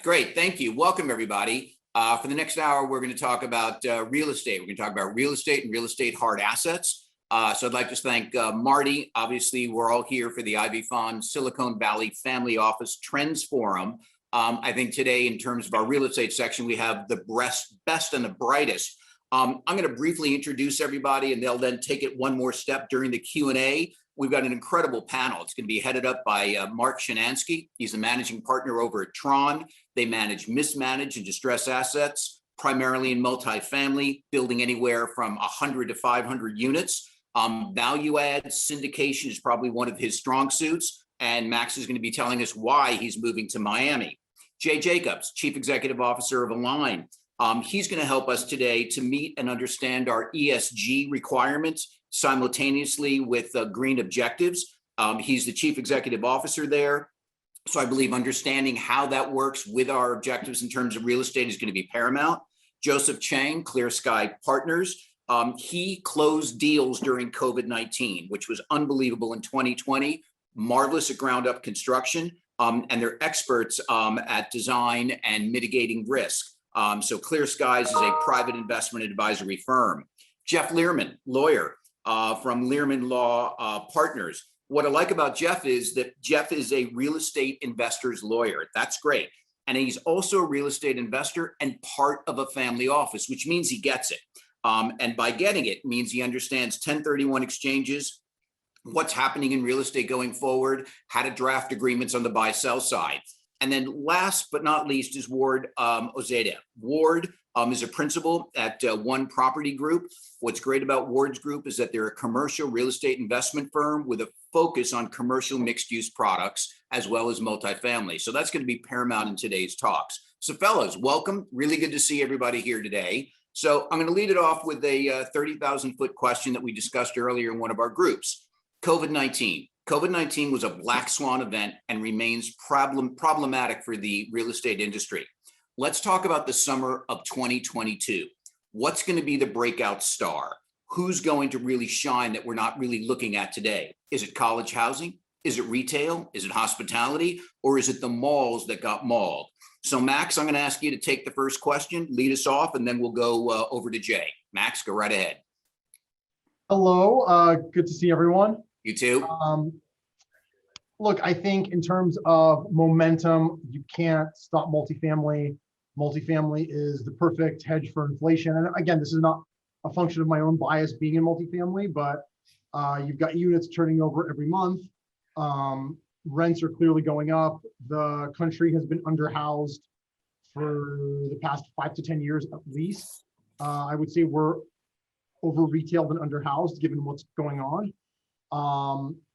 Great. Thank you. Welcome, everybody. For the next hour, we're going to talk about real estate. We're going to talk about real estate and real estate hard assets. So I'd like to thank Marty. Obviously, we're all here for the IvyFON Silicon Valley Family Office Trends Forum. I think today, in terms of our real estate section, we have the best and the brightest. I'm going to briefly introduce everybody, and they'll then take it one more step during the Q&A. We've got an incredible panel. It's going to be headed up by Mark Sharkansky. He's the managing partner over at Trion. They manage mismanaged and distressed assets, primarily in multifamily, building anywhere from 100 to 500 units. Value add syndication is probably one of his strong suits, and Max is going to be telling us why he's moving to Miami. Jay Jacobs, Chief Executive Officer of Align. He's going to help us today to meet and understand our ESG requirements simultaneously with green objectives. He's the Chief Executive Officer there. So I believe understanding how that works with our objectives in terms of real estate is going to be paramount. Joseph Chang, Clear Sky Partners. He closed deals during COVID-19, which was unbelievable in 2020, marvelous at ground up construction, and they're experts at design and mitigating risk. So Clear Skies is a private investment advisory firm. Jeff Lerman, lawyer from Lerman Law Partners. What I like about Jeff is that Jeff is a real estate investor's lawyer. That's great. And he's also a real estate investor and part of a family office, which means he gets it. And by getting it means he understands 1031 exchanges, what's happening in real estate going forward, how to draft agreements on the buy-sell side. And then last but not least is Ward Ozeata. Ward is a principal at One Property Group. What's great about Ward's group is that they're a commercial real estate investment firm with a focus on commercial mixed-use products as well as multifamily. So that's going to be paramount in today's talks. So fellows, welcome. Really good to see everybody here today. So I'm going to lead it off with a 30,000-foot question that we discussed earlier in one of our groups. COVID-19. COVID-19 was a black swan event and remains problematic for the real estate industry. Let's talk about the summer of 2022. What's going to be the breakout star? Who's going to really shine that we're not really looking at today? Is it college housing? Is it retail? Is it hospitality? Or is it the malls that got mauled? So Max, I'm going to ask you to take the first question, lead us off, and then we'll go over to Jay. Max, go right ahead. Hello, good to see everyone. You too. Look, I think in terms of momentum, you can't stop multifamily. Multifamily is the perfect hedge for inflation. And again, this is not a function of my own bias being in multifamily, but you've got units turning over every month. Rents are clearly going up. The country has been underhoused for the past 5 to 10 years at least. I would say we're over retailed and underhoused given what's going on.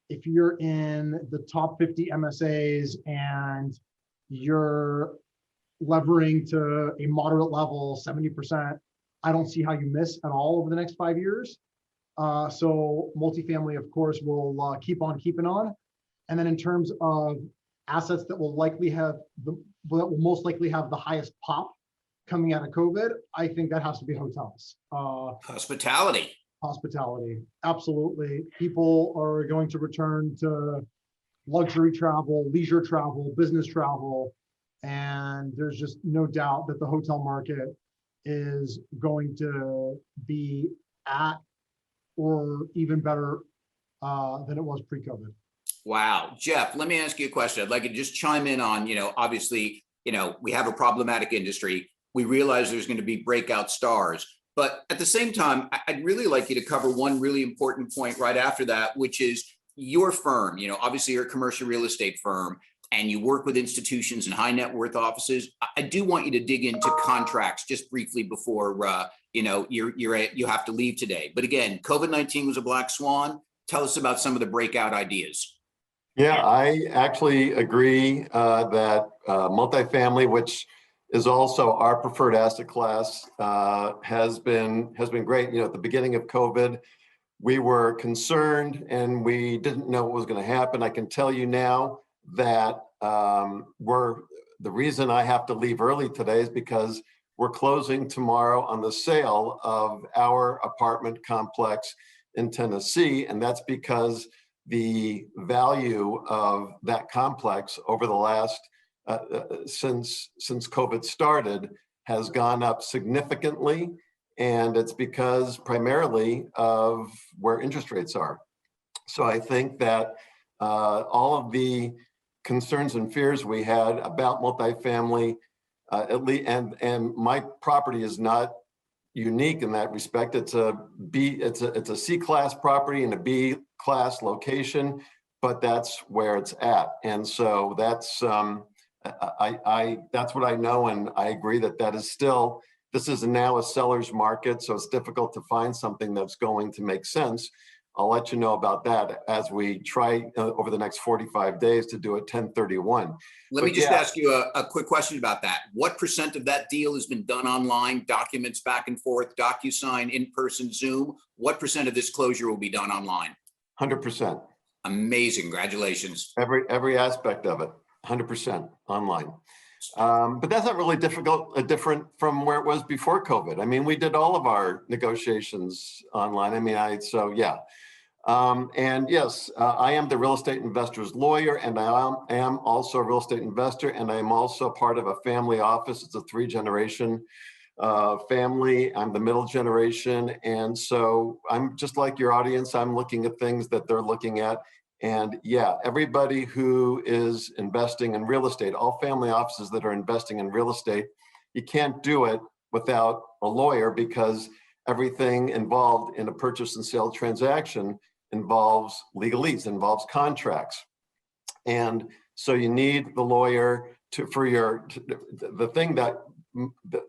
If you're in the top 50 MSAs and you're levering to a moderate level, 70%, I don't see how you miss at all over the next 5 years. So multifamily, of course, will keep on keeping on. And then in terms of assets that will most likely have the highest pop coming out of COVID, I think that has to be hotels. Hospitality. Hospitality, absolutely. People are going to return to luxury travel, leisure travel, business travel, and there's just no doubt that the hotel market is going to be at or even better than it was pre-COVID. Wow. Jeff, let me ask you a question. I'd like you to just chime in on, obviously, we have a problematic industry. We realize there's going to be breakout stars. But at the same time, I'd really like you to cover one really important point right after that, which is your firm. Obviously you're a commercial real estate firm and you work with institutions and high net worth offices. I do want you to dig into contracts just briefly before, you have to leave today. But again, COVID-19 was a black swan. Tell us about some of the breakout ideas. Yeah, I actually agree that multifamily, which is also our preferred asset class, has been great. At the beginning of COVID, we were concerned and we didn't know what was going to happen. I can tell you now that the reason I have to leave early today is because we're closing tomorrow on the sale of our apartment complex in Tennessee, and that's because the value of that complex over the last since COVID started has gone up significantly. And it's because primarily of where interest rates are. So I think that all of the concerns and fears we had about multifamily, at least, and my property is not unique in that respect. It's a C-class property in a B-class location, but that's where it's at. And so that's that's what I know, and I agree that is still. This is now a seller's market, so it's difficult to find something that's going to make sense. I'll let you know about that as we try over the next 45 days to do a 1031. Let me just ask you a quick question about that. What % of that deal has been done online, documents back and forth, DocuSign, in-person, Zoom? What % of this closure will be done online? 100%. Amazing, congratulations. Every aspect of it, 100% online. But that's not really different from where it was before COVID. I mean, we did all of our negotiations online. I mean, so yeah. And yes, I am the real estate investor's lawyer, and I am also a real estate investor, and I'm also part of a family office. It's a 3-generation family. I'm the middle generation. And so I'm just like your audience. I'm looking at things that they're looking at. And yeah, everybody who is investing in real estate, all family offices that are investing in real estate, you can't do it without a lawyer, because everything involved in a purchase and sale transaction involves legalese, involves contracts. And so you need the lawyer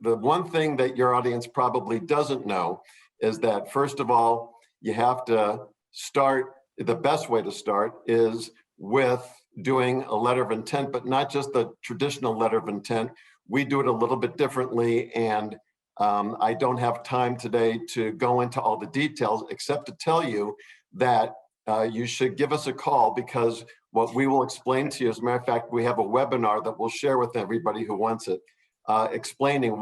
the one thing that your audience probably doesn't know is that, first of all, you have to start. The best way to start is with doing a letter of intent, but not just the traditional letter of intent. We do it a little bit differently, and I don't have time today to go into all the details, except to tell you that you should give us a call, because what we will explain to you, as a matter of fact, we have a webinar that we'll share with everybody who wants it, explaining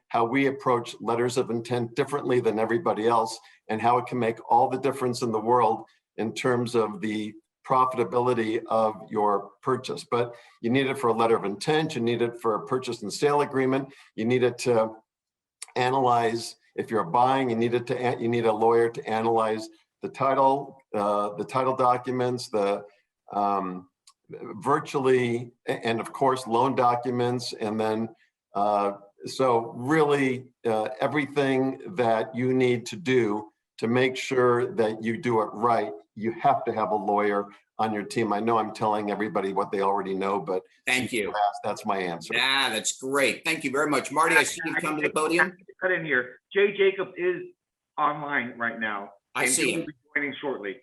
how we approach letters of intent differently than everybody else, and how it can make all the difference in the world in terms of the profitability of your purchase. But you need it for a letter of intent, you need it for a purchase and sale agreement, you need it to analyze, if you're buying, you need a lawyer to analyze the title documents, the virtually, and of course, loan documents, and then so really everything that you need to do to make sure that you do it right, you have to have a lawyer on your team. I know I'm telling everybody what they already know, but thank you. That's my answer. Yeah, that's great. Thank you very much. Marty, I see you come to the podium. Cut in here. Jay Jacobs is online right now. I see him. He'll be joining shortly.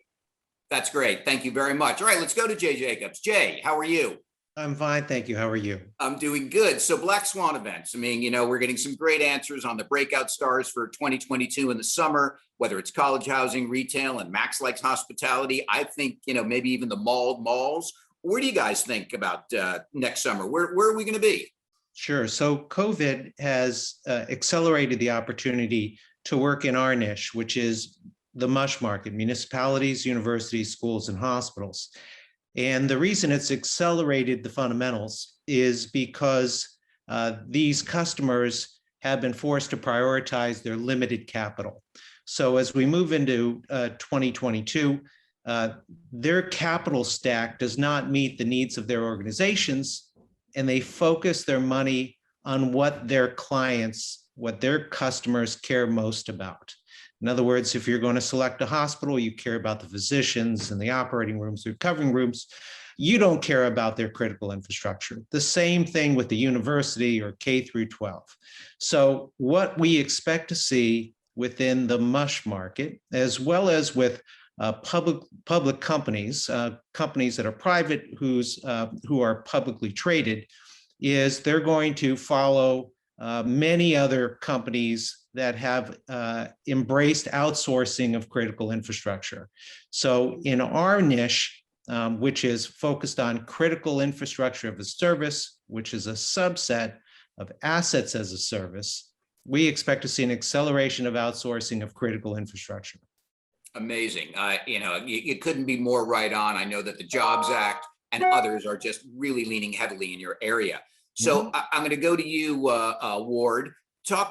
That's great. Thank you very much. All right, let's go to Jay Jacobs. Jay, how are you? I'm fine, thank you. How are you? I'm doing good. So Black Swan events. I mean, we're getting some great answers on the breakout stars for 2022 in the summer, whether it's college housing, retail, and Max likes hospitality. I think, maybe even the malls. Where do you guys think about next summer? Where are we going to be? Sure. So COVID has accelerated the opportunity to work in our niche, which is the MUSH market, municipalities, universities, schools, and hospitals. And the reason it's accelerated the fundamentals is because these customers have been forced to prioritize their limited capital. So as we move into 2022, their capital stack does not meet the needs of their organizations, and they focus their money on what their clients, what their customers care most about. In other words, if you're going to select a hospital, you care about the physicians and the operating rooms, the recovering rooms. You don't care about their critical infrastructure. The same thing with the university or K through 12. So what we expect to see within the MUSH market, as well as with public companies, companies that are private who are publicly traded, is they're going to follow many other companies that have embraced outsourcing of critical infrastructure. So in our niche, which is focused on critical infrastructure as a service, which is a subset of assets as a service, we expect to see an acceleration of outsourcing of critical infrastructure. Amazing. You couldn't be more right on. I know that the Jobs Act and others are just really leaning heavily in your area. So I'm going to go to you, Ward.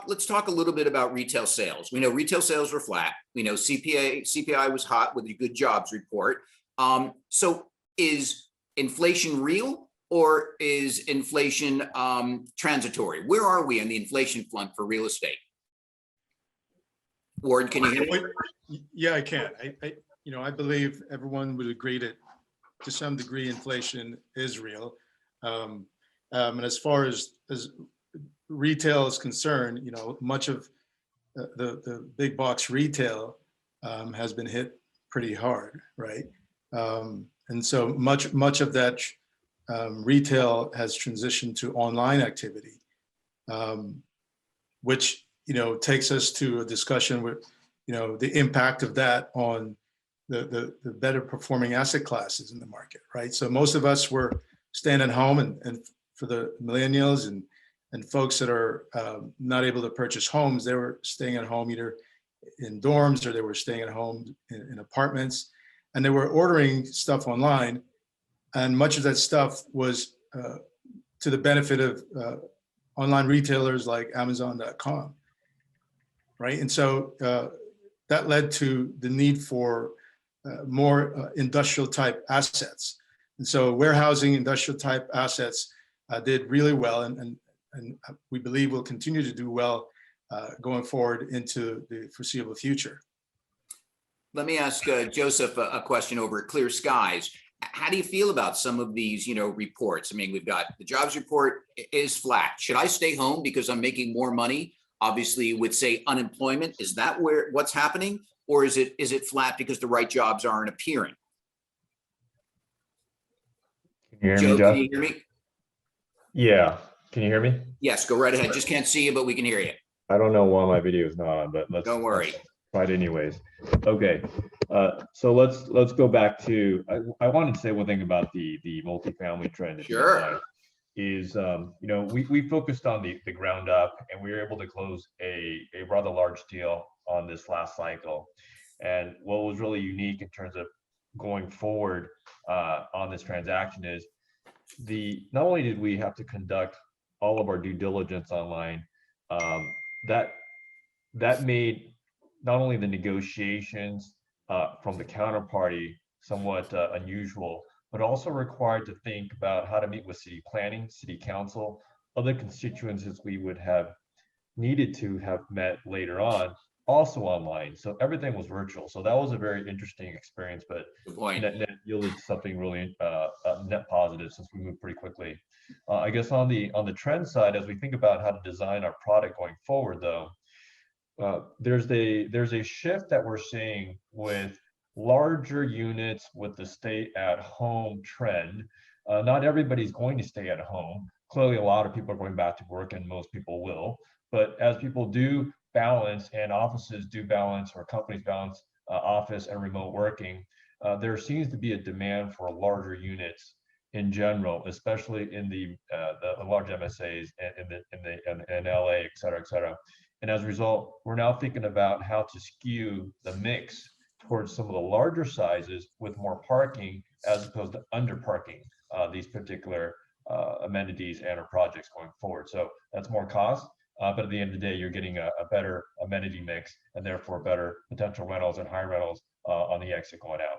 Let's talk a little bit about retail sales. We know retail sales were flat. We know CPI was hot with a good jobs report. So is inflation real, or is inflation transitory? Where are we on the inflation front for real estate? Ward, can you hear me? Yeah, I can. I believe everyone would agree that to some degree inflation is real. And as far as retail is concerned, much of the big box retail has been hit pretty hard, right? And so much of that retail has transitioned to online activity, which takes us to a discussion with the impact of that on the better performing asset classes in the market, right? So most of us were staying at home, and for the millennials and folks that are not able to purchase homes, they were staying at home either in dorms or they were staying at home in apartments, and they were ordering stuff online. And much of that stuff was to the benefit of online retailers like Amazon.com, right? And so that led to the need for more industrial type assets. And so warehousing industrial type assets did really well, and we believe will continue to do well going forward into the foreseeable future. Let me ask Joseph a question over at Clear Skies. How do you feel about some of these, reports? I mean, we've got the jobs report is flat. Should I stay home because I'm making more money? Obviously, with say unemployment, is that what's happening, or is it flat because the right jobs aren't appearing? Can you hear Joe, me, Jeff? can you hear me? Yeah. Can you hear me? Yes, go right ahead. Just can't see you, but we can hear you. I don't know why my video is not on, but Don't worry. let's try it anyways. Okay. So let's go back to, I wanted to say one thing about the multifamily trend. Sure. Is we focused on the ground up, and we were able to close a rather large deal on this last cycle. And what was really unique in terms of going forward on this transaction is not only did we have to conduct all of our due diligence online, that made not only the negotiations from the counterparty somewhat unusual, but also required to think about how to meet with city planning, city council, other constituencies we would have needed to have met later on, also online. So everything was virtual. So that was a very interesting experience, but net yielded something really net positive since we moved pretty quickly. I guess on the trend side, as we think about how to design our product going forward, though, there's a shift that we're seeing with larger units with the stay at home trend. Not everybody's going to stay at home. Clearly, a lot of people are going back to work, and most people will. But as people do balance, and offices do balance, or companies balance office and remote working, there seems to be a demand for larger units in general, especially in the large MSAs and in LA, et cetera, et cetera. And as a result, we're now thinking about how to skew the mix towards some of the larger sizes with more parking, as opposed to under parking these particular amenities and or projects going forward. So that's more cost, but at the end of the day, you're getting a better amenity mix, and therefore better potential rentals and high rentals on the exit going out.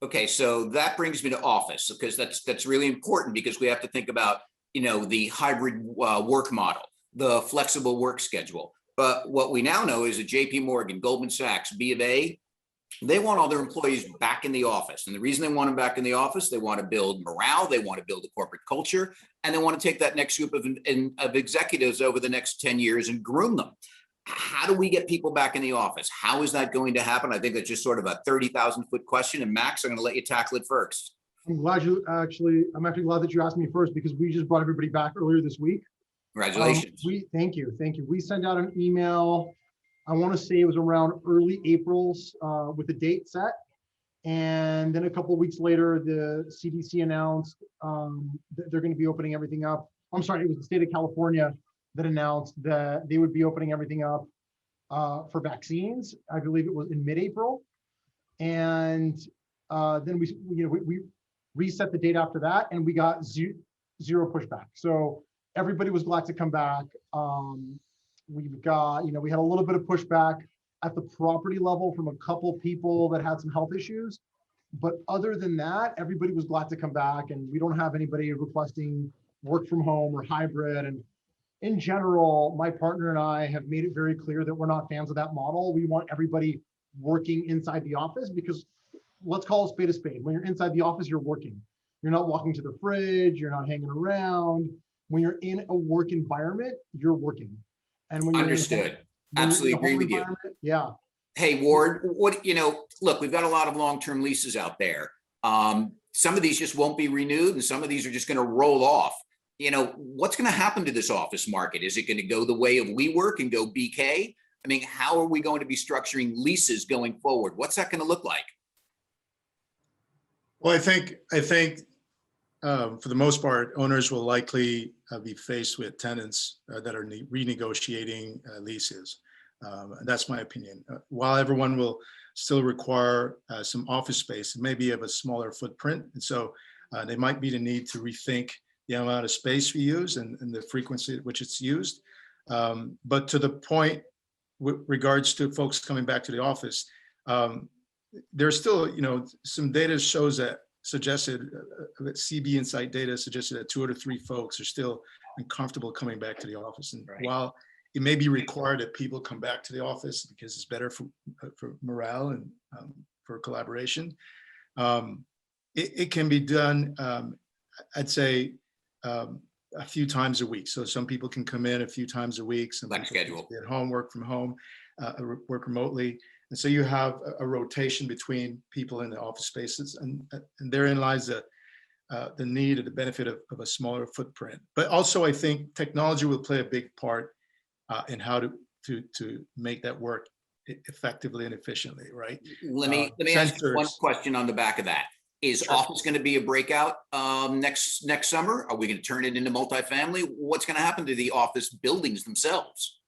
Okay, so that brings me to office, because that's really important, because we have to think about the hybrid work model, the flexible work schedule. But what we now know is that JP Morgan, Goldman Sachs, B of A, they want all their employees back in the office. And the reason they want them back in the office, they want to build morale, they want to build a corporate culture, and they want to take that next group of executives over the next 10 years and groom them. How do we get people back in the office? How is that going to happen? I think that's just sort of a 30,000-foot question. And Max, I'm going to let you tackle it first. I'm actually glad that you asked me first, because we just brought everybody back earlier this week. Congratulations. Thank you. We sent out an email, I want to say it was around early April, with a date set. And then a couple of weeks later, the CDC announced that they're going to be opening everything up. I'm sorry, it was the state of California that announced that they would be opening everything up for vaccines. I believe it was in mid-April. And then we reset the date after that, and we got zero pushback. So everybody was glad to come back. We've got, we had a little bit of pushback at the property level from a couple people that had some health issues. But other than that, everybody was glad to come back, and we don't have anybody requesting work from home or hybrid. And in general, my partner and I have made it very clear that we're not fans of that model. We want everybody working inside the office, because let's call a spade a spade. When you're inside the office, you're working. You're not walking to the fridge, you're not hanging around. When you're in a work environment, you're working. And when you're Understood. Absolutely agree with you. Yeah. Hey, Ward, look, we've got a lot of long-term leases out there. Some of these just won't be renewed, and some of these are just going to roll off. What's going to happen to this office market? Is it going to go the way of WeWork and go BK? I mean, how are we going to be structuring leases going forward? What's that going to look like? Well, I think for the most part, owners will likely be faced with tenants that are renegotiating leases. That's my opinion. While everyone will still require some office space, it may be of a smaller footprint. And so they might be the need to rethink the amount of space we use and the frequency at which it's used. But to the point with regards to folks coming back to the office, there's still, some data shows that suggested, CB Insight data suggested that 2 out of 3 folks are still uncomfortable coming back to the office. And Right. While it may be required that people come back to the office because it's better for morale and for collaboration, it can be done, I'd say, a few times a week. So some people can come in a few times a week. Some Like people schedule. can be at home, work from home, work remotely. And so you have a rotation between people in the office spaces, and therein lies the need or the benefit of a smaller footprint. But also, I think technology will play a big part in how to make that work effectively and efficiently, right? Let me ask you one Sensors. question on the back of that. Is Sure. office going to be a breakout next summer? Are we going to turn it into multifamily? What's going to happen to the office buildings themselves?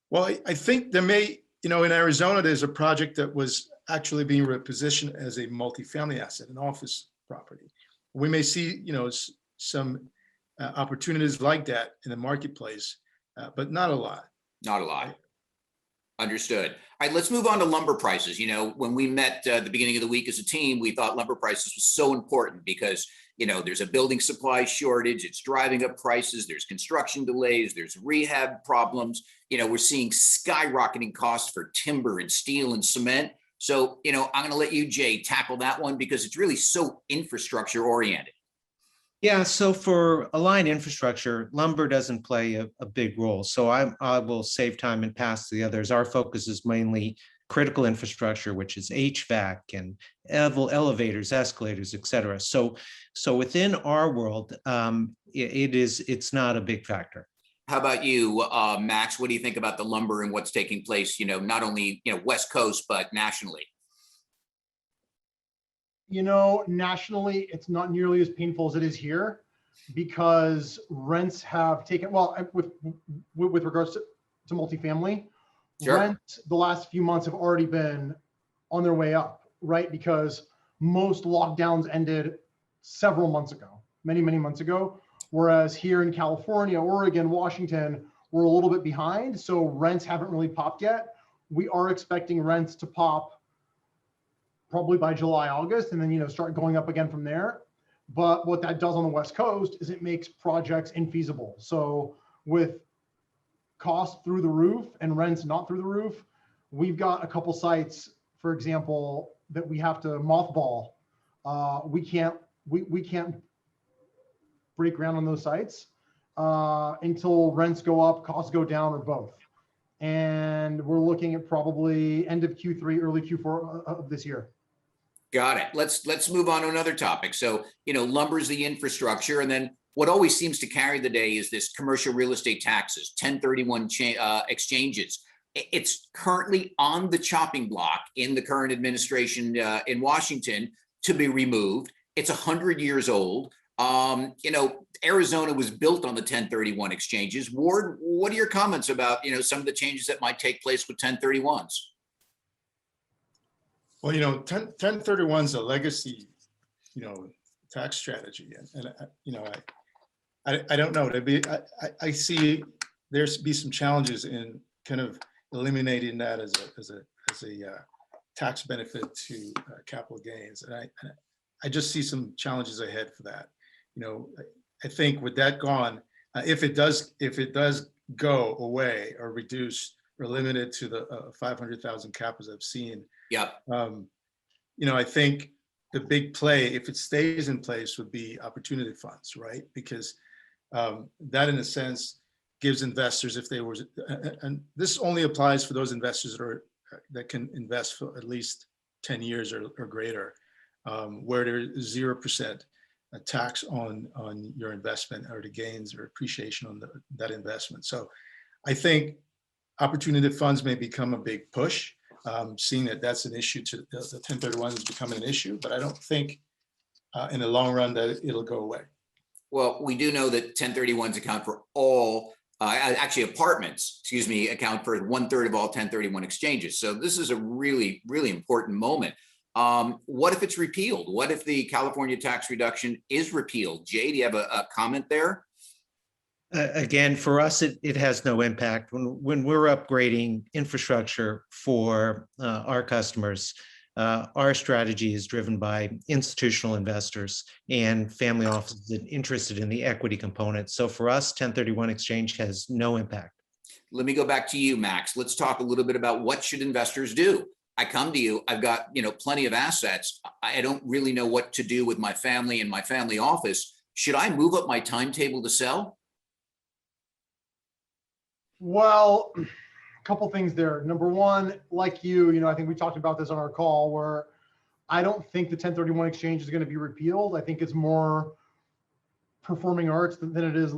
Well, I think there may, in Arizona, there's a project that was actually being repositioned as a multifamily asset, an office property. We may see, some opportunities like that in the marketplace, but not a lot. Not a lot. Understood. All right, let's move on to lumber prices. When we met at the beginning of the week as a team, we thought lumber prices was so important because, there's a building supply shortage. It's driving up prices. There's construction delays. There's rehab problems. We're seeing skyrocketing costs for timber and steel and cement. So, I'm going to let you, Jay, tackle that one because it's really so infrastructure oriented. Yeah, so for Align Infrastructure, lumber doesn't play a big role. So I will save time and pass to the others. Our focus is mainly critical infrastructure, which is HVAC and elevators, escalators, et cetera. So within our world, it's not a big factor. How about you, Max? What do you think about the lumber and what's taking place, not only, West Coast, but nationally? Nationally, it's not nearly as painful as it is here because rents have taken, well, with regards to multifamily, Sure. rents the last few months have already been on their way up, right? Because most lockdowns ended several months ago, many months ago. Whereas here in California, Oregon, Washington, we're a little bit behind. So rents haven't really popped yet. We are expecting rents to pop probably by July, August, and then, start going up again from there. But what that does on the West Coast is it makes projects infeasible. So with costs through the roof and rents not through the roof, we've got a couple sites, for example, that we have to mothball. We can't break ground on those sites until rents go up, costs go down, or both. And we're looking at probably end of Q3, early Q4 of this year. Got it. Let's move on to another topic. So, lumber is the infrastructure. And then what always seems to carry the day is this commercial real estate taxes, 1031 exchanges. It's currently on the chopping block in the current administration in Washington to be removed. It's 100 years old. Arizona was built on the 1031 exchanges. Ward, what are your comments about, some of the changes that might take place with 1031s? Well, 1031 is a legacy tax strategy. I don't know. I see there's be some challenges in kind of eliminating that as a tax benefit to capital gains, and I just see some challenges ahead for that. I think with that gone, if it does go away or reduce or limited to the 500,000 cap as I've seen, Yeah. I think the big play, if it stays in place, would be opportunity funds, right? Because that, in a sense, gives investors, if they were, and this only applies for those investors that can invest for at least 10 years or greater, where there's 0% tax on your investment or the gains or appreciation on that investment. So I think opportunity funds may become a big push, seeing that that's an issue to the 1031 is becoming an issue, but I don't think in the long run that it'll go away. Well, we do know that 1031s account for all, actually apartments, account for 1/3 of all 1031 exchanges. So this is a really, really important moment. What if it's repealed? What if the California tax reduction is repealed? Jay, do you have a comment there? Again, for us, it has no impact. When we're upgrading infrastructure for our customers, our strategy is driven by institutional investors and family offices interested in the equity component. So for us, 1031 exchange has no impact. Let me go back to you, Max. Let's talk a little bit about what should investors do. I come to you, I've got plenty of assets. I don't really know what to do with my family and my family office. Should I move up my timetable to sell? Well, a couple things there. Number one, like I think we talked about this on our call, where I don't think the 1031 exchange is going to be repealed. I think it's more performing arts than it is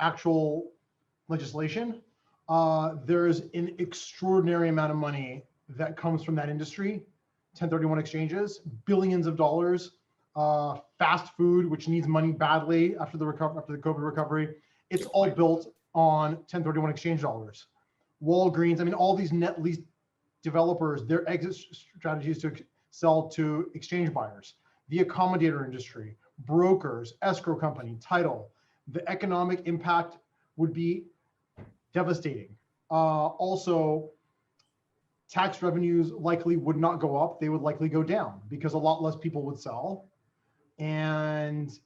actual legislation. There's an extraordinary amount of money that comes from that industry, 1031 exchanges, billions of dollars, fast food, which needs money badly after the COVID recovery. It's all built on 1031 exchange dollars. Walgreens, all these net lease developers, their exit strategies to sell to exchange buyers, the accommodator industry, brokers, escrow company, title. The economic impact would be devastating. Also, tax revenues likely would not go up. They would likely go down because a lot less people would sell, and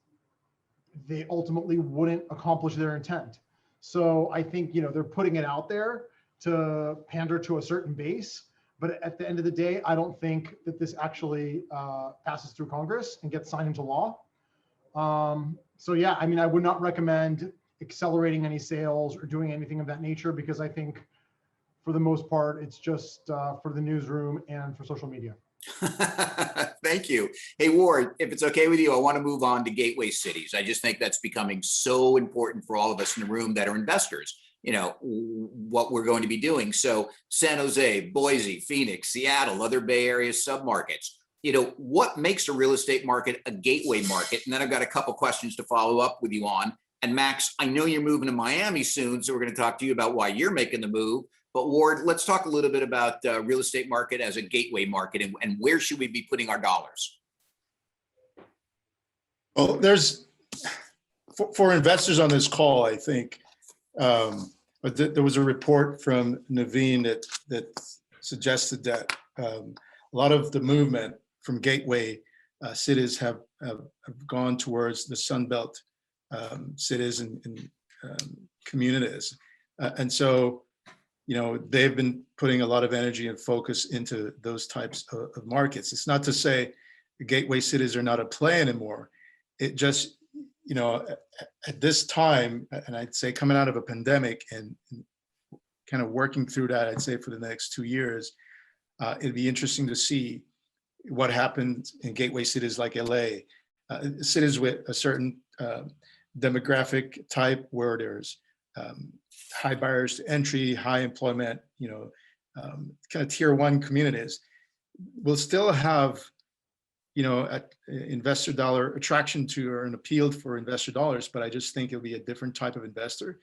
they ultimately wouldn't accomplish their intent. So I think, they're putting it out there to pander to a certain base, but at the end of the day, I don't think that this actually passes through Congress and gets signed into law. So yeah, I would not recommend accelerating any sales or doing anything of that nature, because I think for the most part, it's just for the newsroom and for social media. Thank you. Hey, Ward, if it's okay with you, I want to move on to gateway cities. I just think that's becoming so important for all of us in the room that are investors, what we're going to be doing. So San Jose, Boise, Phoenix, Seattle, other Bay Area submarkets, what makes a real estate market a gateway market? And then I've got a couple questions to follow up with you on. And Max, I know you're moving to Miami soon, so we're going to talk to you about why you're making the move. But Ward, let's talk a little bit about real estate market as a gateway market, and where should we be putting our dollars? Well, there's, for investors on this call, I think, but there was a report from Naveen that suggested that a lot of the movement from gateway cities have gone towards the Sunbelt cities and communities. And so, they've been putting a lot of energy and focus into those types of markets. It's not to say the gateway cities are not a play anymore. It just, at this time, and I'd say coming out of a pandemic and kind of working through that, I'd say for the next 2 years, it'd be interesting to see what happens in gateway cities like LA, cities with a certain demographic type where there's high barriers to entry, high employment, kind of tier 1 communities. We'll still have, investor dollar attraction to or an appeal for investor dollars, but I just think it'll be a different type of investor.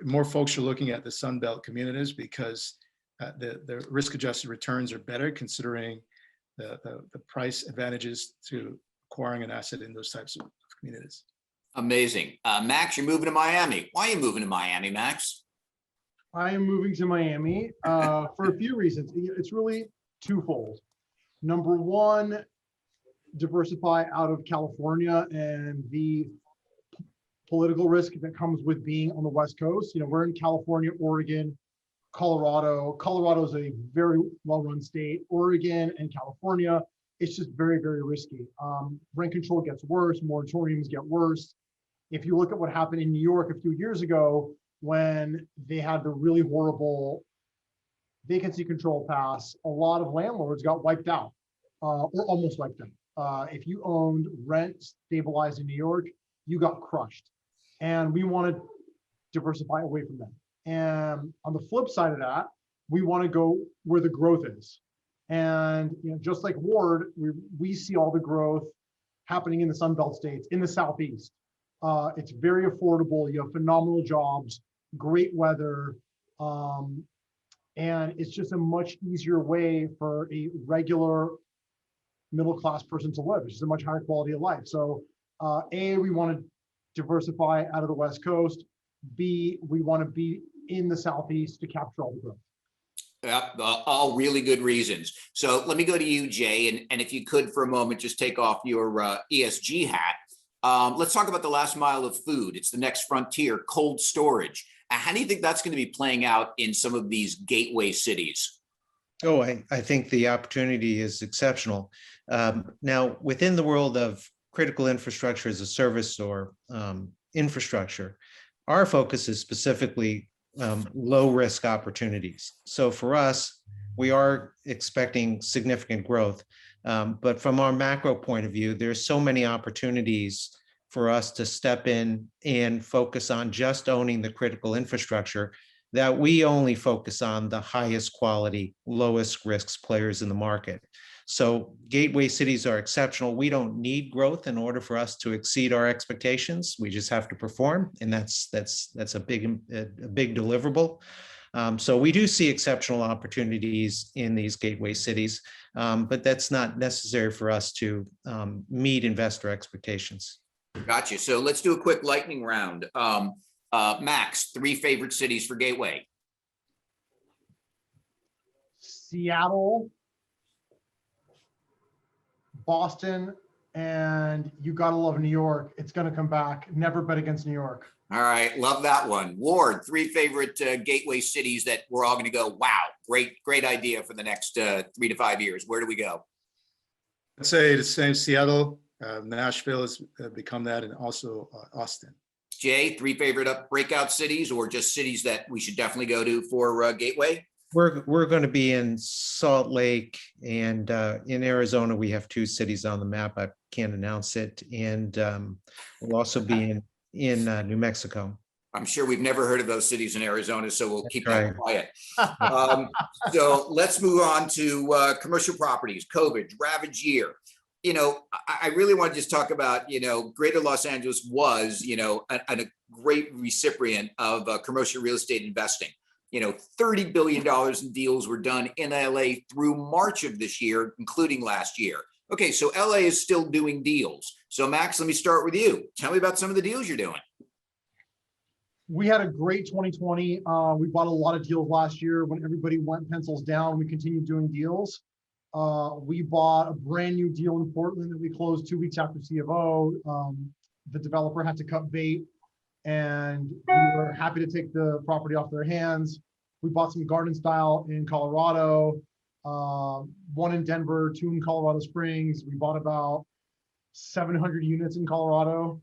More folks are looking at the Sunbelt communities because the risk-adjusted returns are better, considering the price advantages to acquiring an asset in those types of communities. Amazing. Max, you're moving to Miami. Why are you moving to Miami, Max? I am moving to Miami for a few reasons. It's really twofold. Number one, diversify out of California and the political risk that comes with being on the West Coast. We're in California, Oregon, Colorado. Colorado is a very well-run state. Oregon and California, it's just very, very risky. Rent control gets worse, moratoriums get worse. If you look at what happened in New York a few years ago, when they had the really horrible vacancy control pass, a lot of landlords got wiped out, or almost wiped out. If you owned rent stabilized in New York, you got crushed. And we want to diversify away from that. And on the flip side of that, we want to go where the growth is. And just like Ward, we see all the growth happening in the Sun Belt states, in the Southeast. It's very affordable. You have phenomenal jobs, great weather, and it's just a much easier way for a regular middle-class person to live. It's just a much higher quality of life. So A, we want to diversify out of the West Coast. B, we want to be in the Southeast to capture all the growth. Yep, all really good reasons. So let me go to you, Jay, and if you could for a moment, just take off your ESG hat. Let's talk about the last mile of food. It's the next frontier, cold storage. How do you think that's going to be playing out in some of these gateway cities? Oh, I think the opportunity is exceptional. Now, within the world of critical infrastructure as a service or infrastructure, our focus is specifically low risk opportunities. So for us, we are expecting significant growth. But from our macro point of view, there's so many opportunities for us to step in and focus on just owning the critical infrastructure that we only focus on the highest quality, lowest risks players in the market. So gateway cities are exceptional. We don't need growth in order for us to exceed our expectations. We just have to perform, and that's a big deliverable. So we do see exceptional opportunities in these gateway cities, but that's not necessary for us to meet investor expectations. Gotcha. So let's do a quick lightning round. Max, 3 favorite cities for gateway. Seattle, Boston, and you gotta love New York. It's gonna come back. Never bet against New York. All right, love that one. Ward, 3 favorite gateway cities that we're all going to go, wow, great idea for the next 3 to 5 years. Where do we go? I'd say the same. Seattle, Nashville has become that, and also Austin. Jay, 3 favorite breakout cities or just cities that we should definitely go to for gateway? We're going to be in Salt Lake, and in Arizona, we have 2 cities on the map. I can't announce it. And we'll also be in New Mexico. I'm sure we've never heard of those cities in Arizona, so we'll keep That's that quiet. So let's move on to commercial properties, COVID, ravaged year. I really want to just talk about, Greater Los Angeles was, a great recipient of commercial real estate investing. $30 billion in deals were done in LA through March of this year, including last year. Okay, so LA is still doing deals. So Max, let me start with you. Tell me about some of the deals you're doing. We had a great 2020. We bought a lot of deals last year. When everybody went pencils down, we continued doing deals. We bought a brand new deal in Portland that we closed 2 weeks after C of O. The developer had to cut bait, and we were happy to take the property off their hands. We bought some garden style in Colorado, 1 in Denver, 2 in Colorado Springs. We bought about 700 units in Colorado.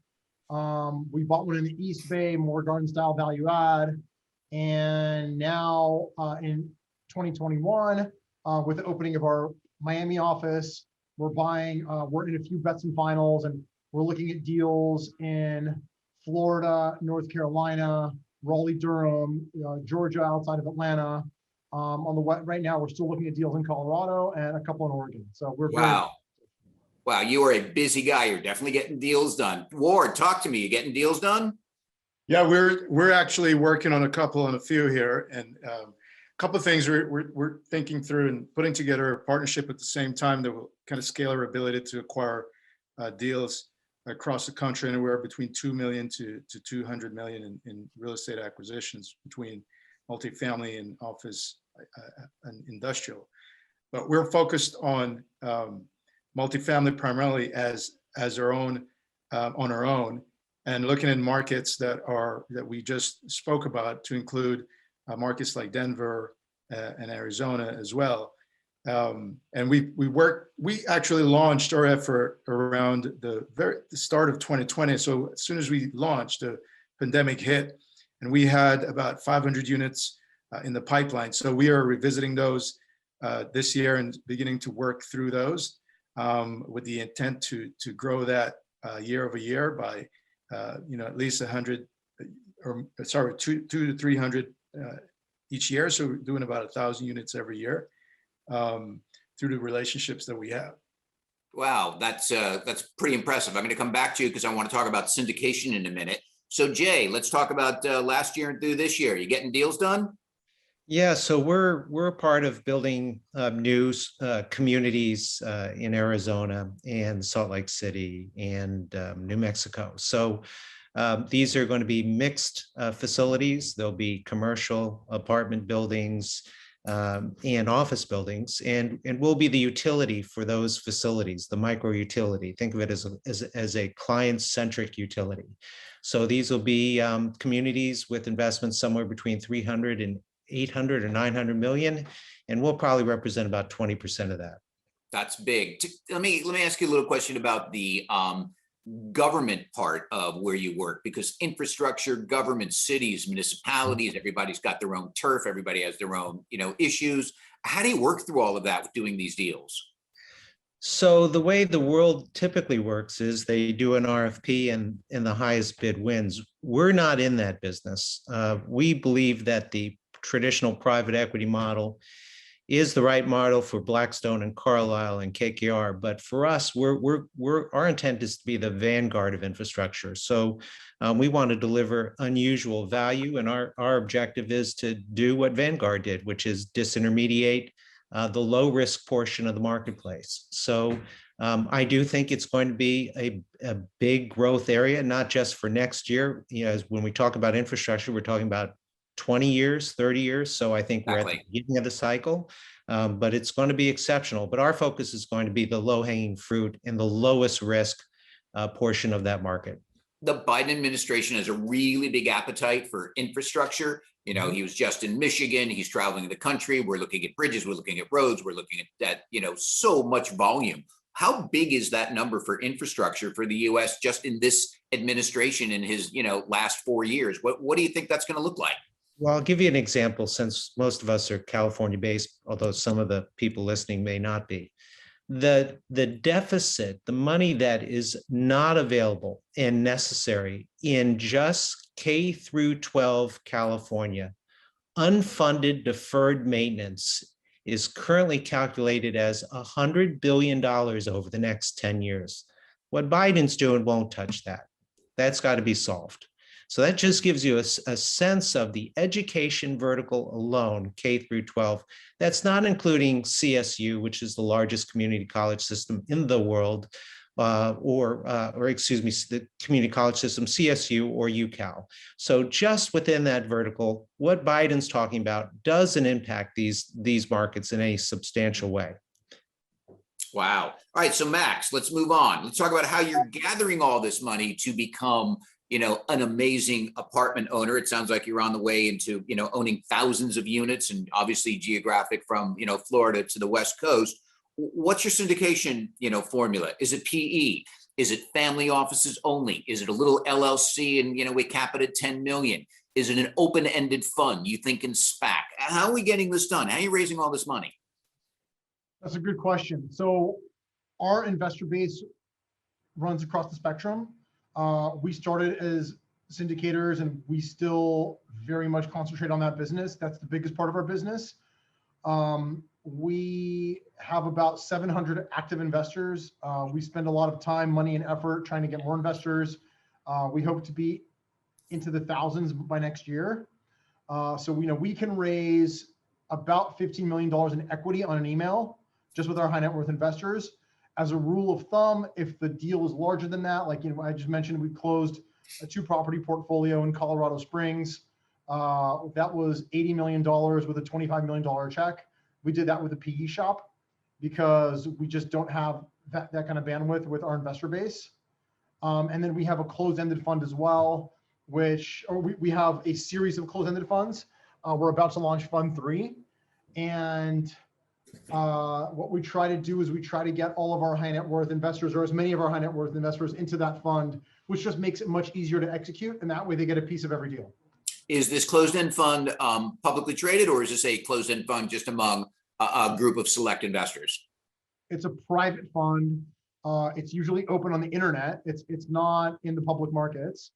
We bought 1 in the East Bay, more garden style value add. And now in 2021, with the opening of our Miami office, we're in a few bets and finals, and we're looking at deals in Florida, North Carolina, Raleigh, Durham, Georgia, outside of Atlanta. Right now, we're still looking at deals in Colorado and a couple in Oregon. So we're Wow, you are a busy guy. You're definitely getting deals done. Ward, talk to me. You getting deals done? Yeah, we're actually working on a few here, and couple of things we're thinking through and putting together a partnership at the same time that will kind of scale our ability to acquire deals across the country, anywhere between 2 million to 200 million in real estate acquisitions between multifamily and office and industrial. But we're focused on multifamily primarily as our own, on our own, and looking at markets that we just spoke about, to include markets like Denver and Arizona as well. And we actually launched our effort around the start of 2020. So as soon as we launched, the pandemic hit, and we had about 500 units in the pipeline. So we are revisiting those this year and beginning to work through those with the intent to grow that year over year by at least 100, or sorry, 200 to 300 each year. So we're doing about 1,000 units every year through the relationships that we have. Wow, that's pretty impressive. I'm going to come back to you because I want to talk about syndication in a minute. So Jay, let's talk about last year and through this year. You getting deals done? Yeah, so we're a part of building new communities in Arizona and Salt Lake City and New Mexico. So these are going to be mixed facilities. There'll be commercial apartment buildings and office buildings, and we'll be the utility for those facilities, the micro utility. Think of it as a client-centric utility. So these will be communities with investments somewhere between 300 and 800 or 900 million, and we'll probably represent about 20% of that. That's big. Let me ask you a little question about the government part of where you work, because infrastructure, government, cities, municipalities, everybody's got their own turf, everybody has their own, issues. How do you work through all of that with doing these deals? So the way the world typically works is they do an RFP and the highest bid wins. We're not in that business. We believe that the traditional private equity model is the right model for Blackstone and Carlyle and KKR. But for us, our intent is to be the vanguard of infrastructure. So we want to deliver unusual value, and our objective is to do what Vanguard did, which is disintermediate the low risk portion of the marketplace. So I do think it's going to be a big growth area, not just for next year. When we talk about infrastructure, we're talking about 20 years, 30 years. So I think we're at the beginning of the cycle, but it's going to be exceptional. But our focus is going to be the low hanging fruit and the lowest risk portion of that market. The Biden administration has a really big appetite for infrastructure. He was just in Michigan. He's traveling the country. We're looking at bridges. We're looking at roads. We're looking at so much volume. How big is that number for infrastructure for the U.S. just in this administration in his last 4 years? What do you think that's going to look like? Well, I'll give you an example, since most of us are California based, although some of the people listening may not be. The deficit, the money that is not available and necessary in just K through 12 California, unfunded deferred maintenance is currently calculated as $100 billion over the next 10 years. What Biden's doing won't touch that. That's got to be solved. So that just gives you a sense of the education vertical alone, K through 12. That's not including CSU, which is the largest community college system in the world, or excuse me, the community college system, CSU or UCal. So just within that vertical, what Biden's talking about doesn't impact these markets in any substantial way. Wow. All right. So Max, let's move on. Let's talk about how you're gathering all this money to become an amazing apartment owner. It sounds like you're on the way into, owning thousands of units, and obviously geographic from, Florida to the West Coast. What's your syndication, formula? Is it PE? Is it family offices only? Is it a little LLC and, we cap it at 10 million? Is it an open-ended fund? You think in SPAC? How are we getting this done? How are you raising all this money? That's a good question. So our investor base runs across the spectrum. We started as syndicators, and we still very much concentrate on that business. That's the biggest part of our business. We have about 700 active investors. We spend a lot of time, money, and effort trying to get more investors. We hope to be into the thousands by next year. So we can raise about $15 million in equity on an email, just with our high net worth investors. As a rule of thumb, if the deal is larger than that, like, I just mentioned, we closed a 2-property portfolio in Colorado Springs. That was $80 million with a $25 million check. We did that with a PE shop because we just don't have that kind of bandwidth with our investor base. And then we have a closed-ended fund as well, we have a series of closed-ended funds. We're about to launch Fund 3. And what we try to do is we try to get all of our high net worth investors, or as many of our high net worth investors, into that fund, which just makes it much easier to execute. And that way they get a piece of every deal. Is this closed-end fund publicly traded, or is this a closed-end fund just among a group of select investors? It's a private fund. It's usually open on the internet. It's not in the public markets.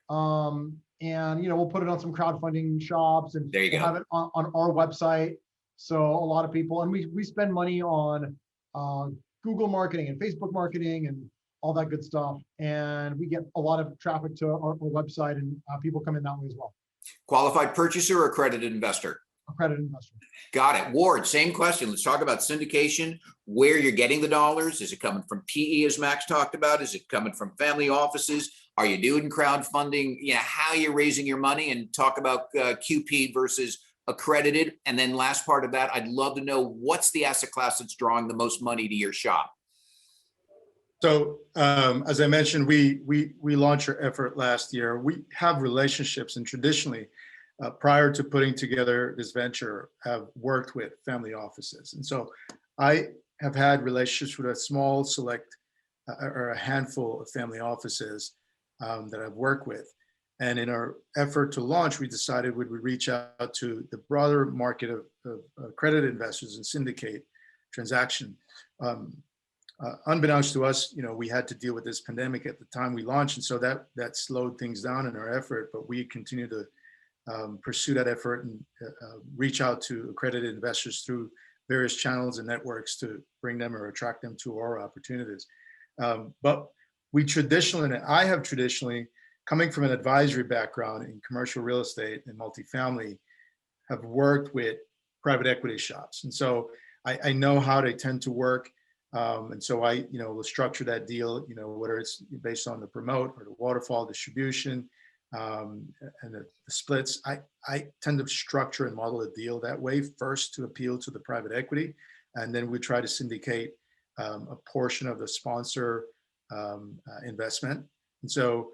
And we'll put it on some crowdfunding shops, and There you we'll go. have it on our website. So a lot of people, and we spend money on Google marketing and Facebook marketing and all that good stuff. And we get a lot of traffic to our website, and people come in that way as well. Qualified purchaser or accredited investor? Accredited investor. Got it. Ward, same question. Let's talk about syndication, where you're getting the dollars. Is it coming from PE, as Max talked about? Is it coming from family offices? Are you doing crowdfunding? How you're raising your money, and talk about QP versus accredited. And then last part of that, I'd love to know, what's the asset class that's drawing the most money to your shop? So as I mentioned, we launched our effort last year. We have relationships, and traditionally, prior to putting together this venture, have worked with family offices. And so I have had relationships with a small select or a handful of family offices that I've worked with. And in our effort to launch, we decided we would reach out to the broader market of accredited investors and syndicate transaction. Unbeknownst to us, we had to deal with this pandemic at the time we launched, and so that slowed things down in our effort. But we continue to pursue that effort and reach out to accredited investors through various channels and networks to bring them or attract them to our opportunities. But I have traditionally, coming from an advisory background in commercial real estate and multifamily, have worked with private equity shops. And so I know how they tend to work. And so I will structure that deal, whether it's based on the promote or the waterfall distribution and the splits. I tend to structure and model a deal that way, first to appeal to the private equity, and then we try to syndicate a portion of the sponsor investment. And so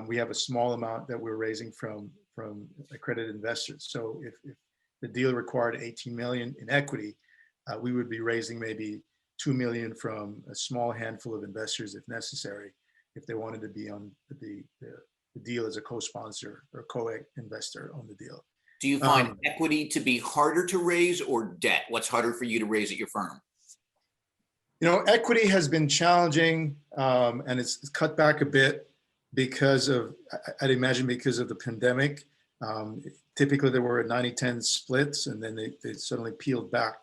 we have a small amount that we're raising from accredited investors. So if the deal required 18 million in equity, we would be raising maybe 2 million from a small handful of investors if necessary, if they wanted to be on the deal as a co-sponsor or co-investor on the deal. Do you find equity to be harder to raise, or debt? What's harder for you to raise at your firm? Equity has been challenging, and it's cut back a bit because of, I'd imagine, because of the pandemic. Typically there were 90-10 splits, and then they suddenly peeled back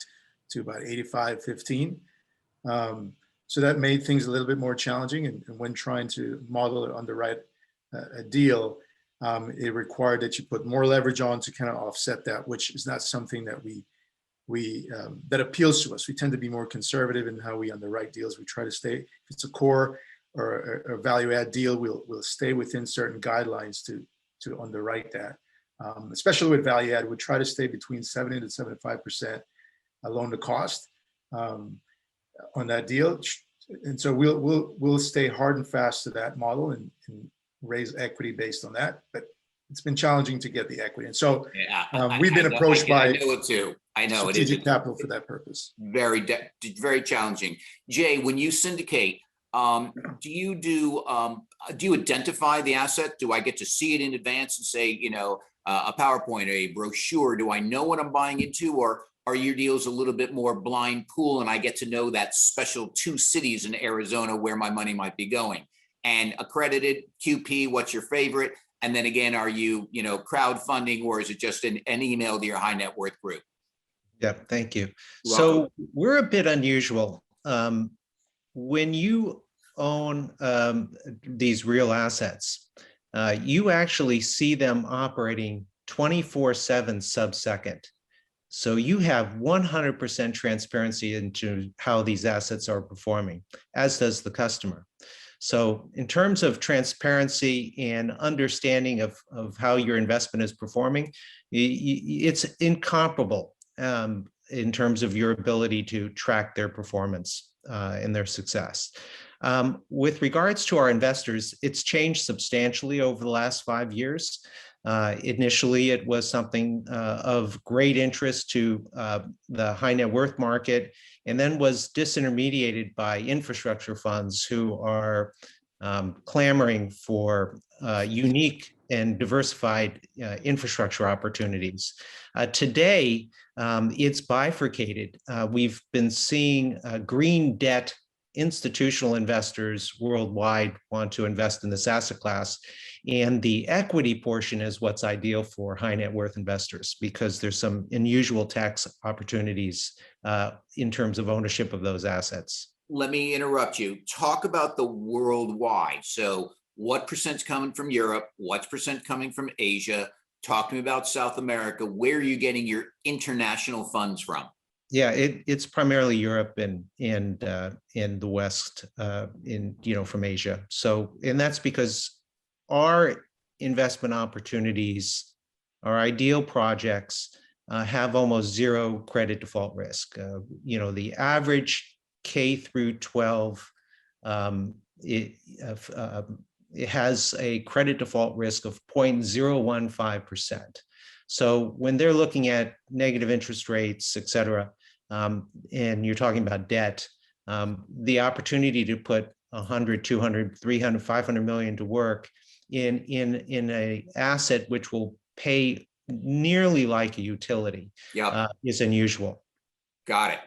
to about 85-15. So that made things a little bit more challenging. And when trying to model or underwrite a deal, it required that you put more leverage on to kind of offset that, which is not something that that appeals to us. We tend to be more conservative in how we underwrite deals. We try to stay, if it's a core or a value add deal, we'll stay within certain guidelines to underwrite that. Especially with value add, we try to stay between 70 to 75% loan to cost on that deal. And so we'll stay hard and fast to that model and raise equity based on that. But it's been challenging to get the equity. And so we've been approached by I know it too. I know it is strategic capital for that purpose. Very challenging. Jay, when you syndicate, do you identify the asset? Do I get to see it in advance and say, a PowerPoint, a brochure? Do I know what I'm buying into, or are your deals a little bit more blind pool, and I get to know that special 2 cities in Arizona where my money might be going? And accredited, QP, what's your favorite? And then again, are you, crowdfunding, or is it just an email to your high net worth group? Yeah, thank you. You're So welcome. we're a bit unusual. When you own these real assets, you actually see them operating 24/7 sub-second. So you have 100% transparency into how these assets are performing, as does the customer. So in terms of transparency and understanding of how your investment is performing, it's incomparable in terms of your ability to track their performance and their success. With regards to our investors, it's changed substantially over the last 5 years. Initially, it was something of great interest to the high net worth market, and then was disintermediated by infrastructure funds who are clamoring for unique and diversified infrastructure opportunities. Today, it's bifurcated. We've been seeing green debt institutional investors worldwide want to invest in this asset class. And the equity portion is what's ideal for high net worth investors because there's some unusual tax opportunities in terms of ownership of those assets. Let me interrupt you. Talk about the worldwide. So what percent's coming from Europe? What's percent coming from Asia? Talk to me about South America. Where are you getting your international funds from? Yeah, it's primarily Europe and in the West, from Asia. So, and that's because our investment opportunities, our ideal projects, have almost zero credit default risk. The average K through 12, it has a credit default risk of 0.015%. So when they're looking at negative interest rates, et cetera, and you're talking about debt, the opportunity to put 100, 200, 300, 500 million to work in a asset which will pay nearly like a utility is unusual. Got it.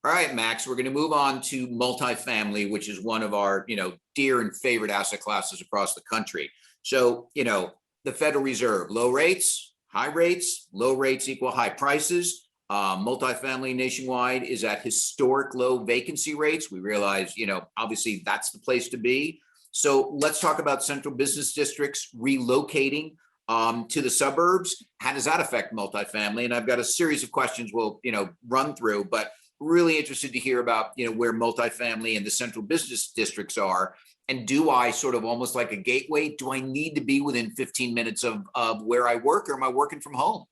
All right, Max, we're going to move on to multifamily, which is one of our, dear and favorite asset classes across the country. So, the Federal Reserve, low rates, high rates, low rates equal high prices. Multifamily nationwide is at historic low vacancy rates. We realize, obviously that's the place to be. So let's talk about central business districts relocating to the suburbs. How does that affect multifamily? And I've got a series of questions we'll, run through, but really interested to hear about, where multifamily and the central business districts are. And do I sort of almost like a gateway? Do I need to be within 15 minutes of where I work, or am I working from home?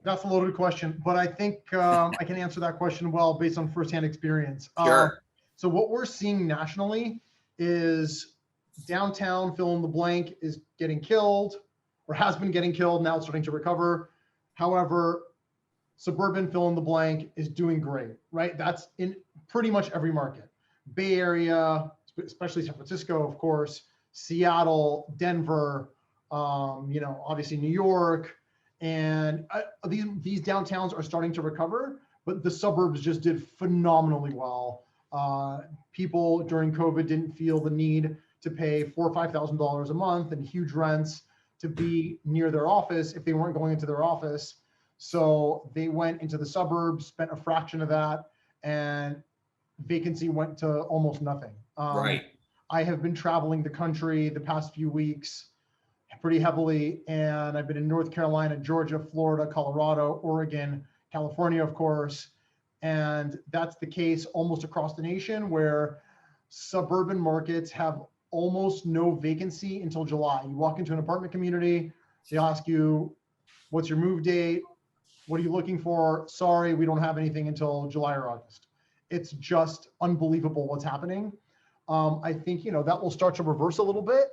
That's a loaded question, but I think I can answer that question well based on firsthand experience. Sure. So what we're seeing nationally is downtown fill in the blank is getting killed or has been getting killed. Now it's starting to recover. However, suburban fill in the blank is doing great, right? That's in pretty much every market. Bay Area, especially San Francisco, of course, Seattle, Denver, obviously New York. And these downtowns are starting to recover, but the suburbs just did phenomenally well. People during COVID didn't feel the need to pay $4,000 or $5,000 a month and huge rents to be near their office if they weren't going into their office. So they went into the suburbs, spent a fraction of that, and vacancy went to almost nothing. Right. I have been traveling the country the past few weeks pretty heavily, and I've been in North Carolina, Georgia, Florida, Colorado, Oregon, California, of course. And that's the case almost across the nation, where suburban markets have almost no vacancy until July. You walk into an apartment community, they ask you, what's your move date? What are you looking for? Sorry, we don't have anything until July or August. It's just unbelievable what's happening. I think, that will start to reverse a little bit.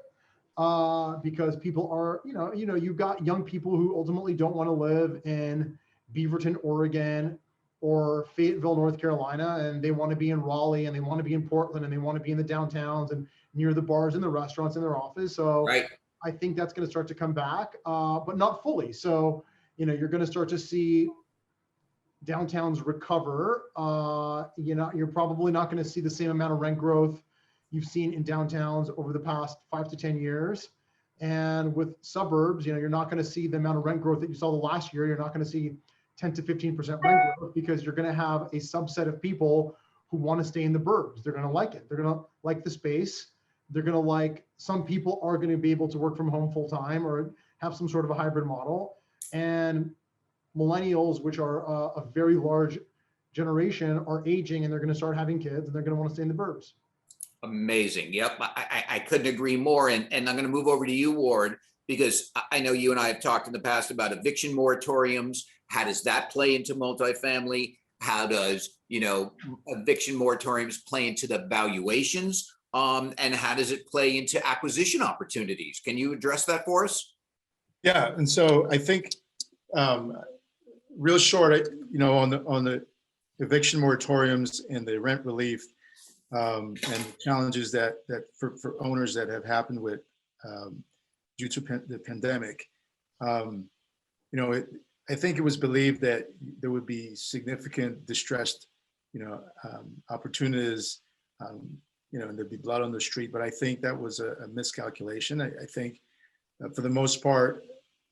Because people are, you've got young people who ultimately don't want to live in Beaverton, Oregon, or Fayetteville, North Carolina, and they want to be in Raleigh, and they want to be in Portland, and they want to be in the downtowns and near the bars and the restaurants in their office. So right. I think that's going to start to come back, but not fully. So, you're going to start to see downtowns recover. You're probably not going to see the same amount of rent growth you've seen in downtowns over the past 5 to 10 years. And with suburbs, you're not going to see the amount of rent growth that you saw the last year. You're not going to see 10 to 15% rent growth because you're going to have a subset of people who want to stay in the burbs. They're going to like it. They're going to like the space. They're going to like, some people are going to be able to work from home full time or have some sort of a hybrid model. And millennials, which are a very large generation, are aging and they're going to start having kids and they're going to want to stay in the burbs. Amazing. Yep. I couldn't agree more. And I'm going to move over to you, Ward, because I know you and I have talked in the past about eviction moratoriums. How does that play into multifamily? How does, eviction moratoriums play into the valuations? And how does it play into acquisition opportunities? Can you address that for us? Yeah, and so I think, real short, on the eviction moratoriums and the rent relief, and the challenges that for owners that have happened with due to the pandemic, I think it was believed that there would be significant distressed, opportunities, and there'd be blood on the street. But I think that was a miscalculation. I think for the most part,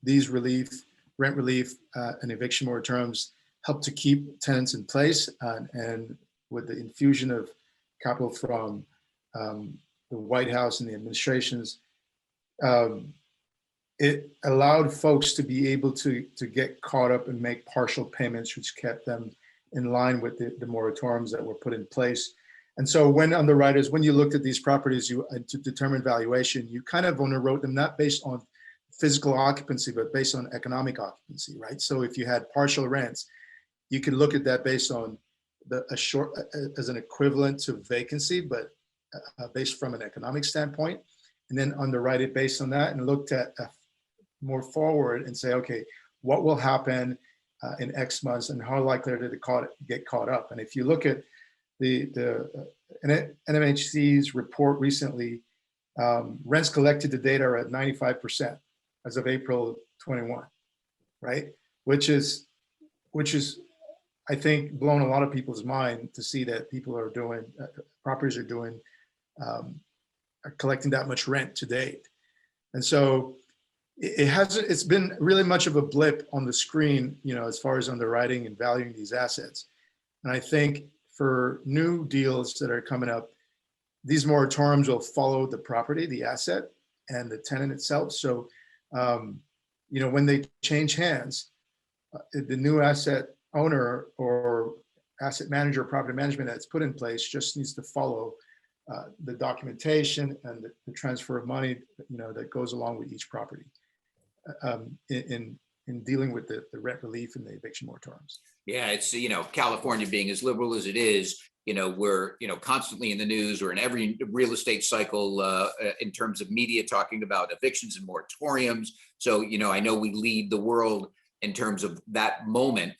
these rent relief, and eviction moratoriums help to keep tenants in place, and with the infusion of capital from the White House and the administrations, it allowed folks to be able to get caught up and make partial payments, which kept them in line with the moratoriums that were put in place. And so when underwriters, when you looked at these properties, to determine valuation, you kind of underwrote them not based on physical occupancy, but based on economic occupancy, right? So if you had partial rents, you could look at that based on as an equivalent to vacancy, but based from an economic standpoint, and then underwrite it based on that, and looked at more forward and say, okay, what will happen in X months, and how likely are they to get caught up? And if you look at the NMHC's report recently, rents collected to date are at 95% as of April 21, right? Which is, I think, blown a lot of people's mind to see that people are doing, properties are doing, collecting that much rent to date. And so it's been really much of a blip on the screen, as far as underwriting and valuing these assets. And I think for new deals that are coming up, these moratoriums will follow the property, the asset, and the tenant itself. So, when they change hands, the new asset owner or asset manager, property management that's put in place just needs to follow the documentation and the transfer of money, that goes along with each property in dealing with the rent relief and the eviction moratoriums. Yeah, it's, California being as liberal as it is, we're, constantly in the news or in every real estate cycle in terms of media talking about evictions and moratoriums. So, I know we lead the world in terms of that moment,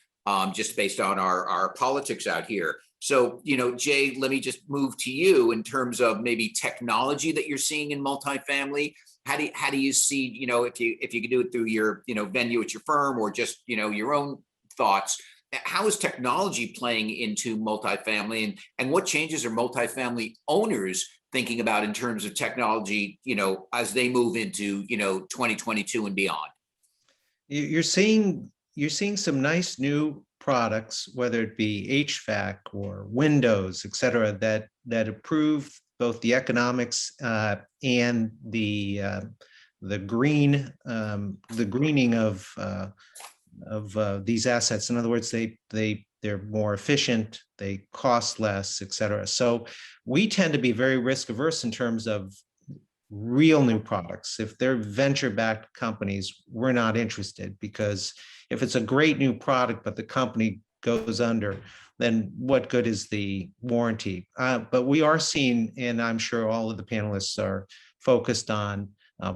just based on our politics out here. So, Jay, let me just move to you in terms of maybe technology that you're seeing in multifamily. How do you see, if you could do it through your, venue at your firm, or just, your own thoughts, how is technology playing into multifamily, and what changes are multifamily owners thinking about in terms of technology, as they move into, 2022 and beyond? You're seeing some nice new products, whether it be HVAC or Windows, et cetera, that improve both the economics and the greening of these assets. In other words, they're more efficient, they cost less, et cetera. So we tend to be very risk averse in terms of real new products. If they're venture-backed companies, we're not interested, because if it's a great new product, but the company goes under, then what good is the warranty? But we are seeing, and I'm sure all of the panelists are focused on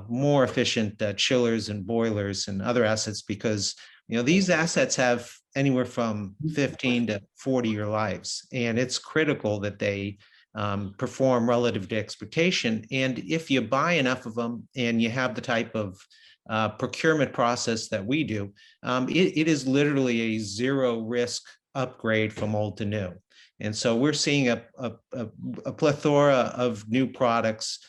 more efficient chillers and boilers and other assets, because these assets have anywhere from 15 to 40-year lives, and it's critical that they perform relative to expectation. And if you buy enough of them and you have the type of procurement process that we do, it is literally a zero risk upgrade from old to new. And so we're seeing a plethora of new products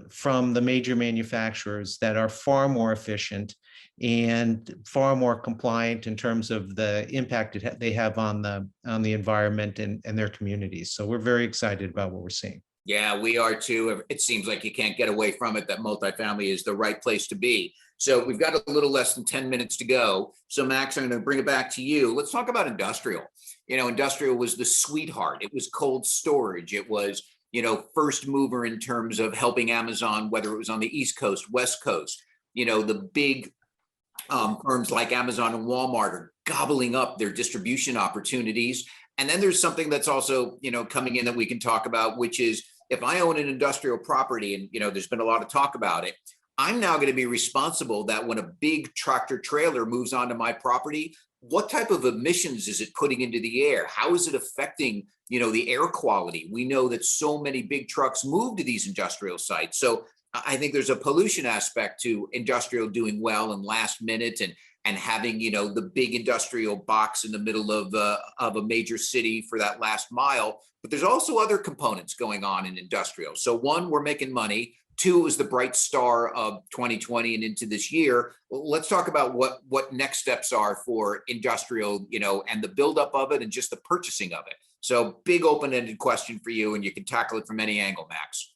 from the major manufacturers that are far more efficient and far more compliant in terms of the impact they have on the environment and their communities. So we're very excited about what we're seeing. Yeah, we are too. It seems like you can't get away from it, that multifamily is the right place to be. So we've got a little less than 10 minutes to go. So Max, I'm going to bring it back to you. Let's talk about industrial. Industrial was the sweetheart. It was cold storage. It was, first mover in terms of helping Amazon, whether it was on the East Coast, West Coast. The big firms like Amazon and Walmart are gobbling up their distribution opportunities. And then there's something that's also, coming in that we can talk about, which is if I own an industrial property and, there's been a lot of talk about it, I'm now going to be responsible that when a big tractor trailer moves onto my property, what type of emissions is it putting into the air? How is it affecting, the air quality? We know that so many big trucks move to these industrial sites. So I think there's a pollution aspect to industrial doing well and last minute and having, the big industrial box in the middle of a major city for that last mile. But there's also other components going on in industrial. So one, we're making money. Two, is the bright star of 2020 and into this year. Let's talk about what next steps are for industrial, and the buildup of it and just the purchasing of it. So big open-ended question for you, and you can tackle it from any angle, Max.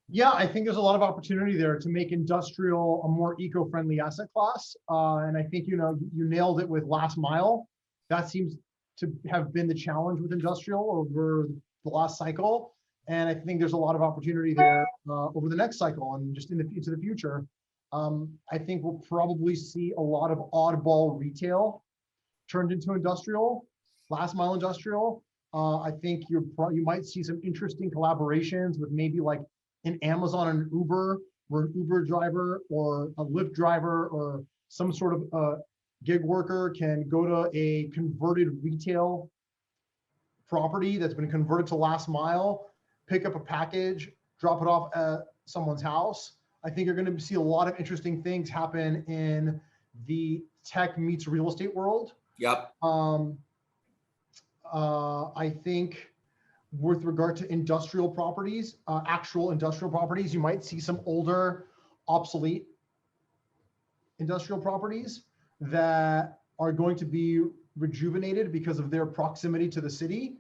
Yeah, I think there's a lot of opportunity there to make industrial a more eco-friendly asset class. And I think, you nailed it with last mile. That seems to have been the challenge with industrial over the last cycle. And I think there's a lot of opportunity there over the next cycle and just into the future. I think we'll probably see a lot of oddball retail turned into industrial, last mile industrial. I think you might see some interesting collaborations with maybe like an Amazon and Uber, where an Uber driver or a Lyft driver or some sort of gig worker can go to a converted retail property that's been converted to last mile, pick up a package, drop it off at someone's house. I think you're going to see a lot of interesting things happen in the tech meets real estate world. Yep. I think with regard to industrial properties, actual industrial properties, you might see some older, obsolete industrial properties that are going to be rejuvenated because of their proximity to the city.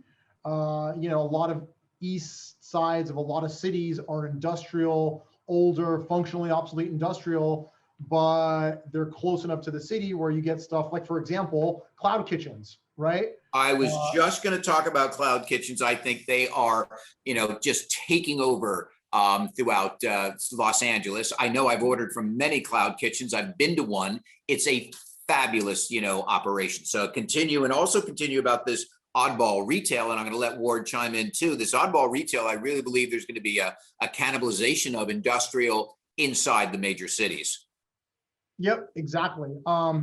A lot of east sides of a lot of cities are industrial, older, functionally obsolete industrial, but they're close enough to the city where you get stuff like, for example, cloud kitchens, right? I was just going to talk about cloud kitchens. I think they are, just taking over throughout Los Angeles. I know I've ordered from many cloud kitchens. I've been to one. It's a fabulous, operation. So continue about this oddball retail, and I'm going to let Ward chime in too. This oddball retail, I really believe there's going to be a cannibalization of industrial inside the major cities. Yep, exactly. A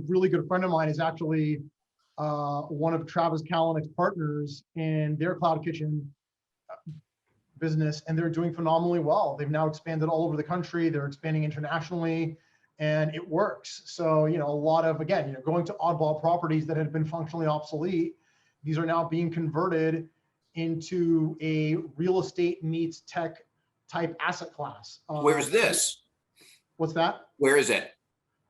really good friend of mine is actually one of Travis Kalanick's partners in their cloud kitchen business, and they're doing phenomenally well. They've now expanded all over the country. They're expanding internationally, and it works. So, a lot of, again, going to oddball properties that had been functionally obsolete, these are now being converted into a real estate meets tech type asset class. Where's this? What's that? Where is it?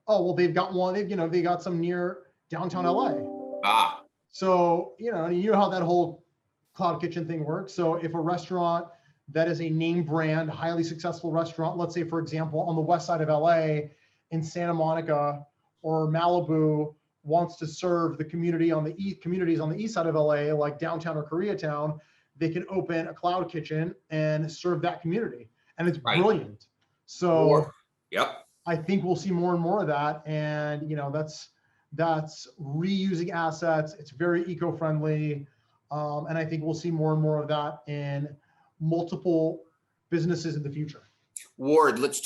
Oh, well, they've got one, they got some near downtown LA. Ah. So, you know how that whole cloud kitchen thing works. So if a restaurant that is a name brand, highly successful restaurant, let's say, for example, on the west side of LA in Santa Monica or Malibu, wants to serve the communities on the east side of LA, like downtown or Koreatown, they can open a cloud kitchen and serve that community. And it's brilliant. So yep. I think we'll see more and more of that. And, that's reusing assets. It's very eco-friendly. And I think we'll see more and more of that in multiple businesses in the future. Ward, let's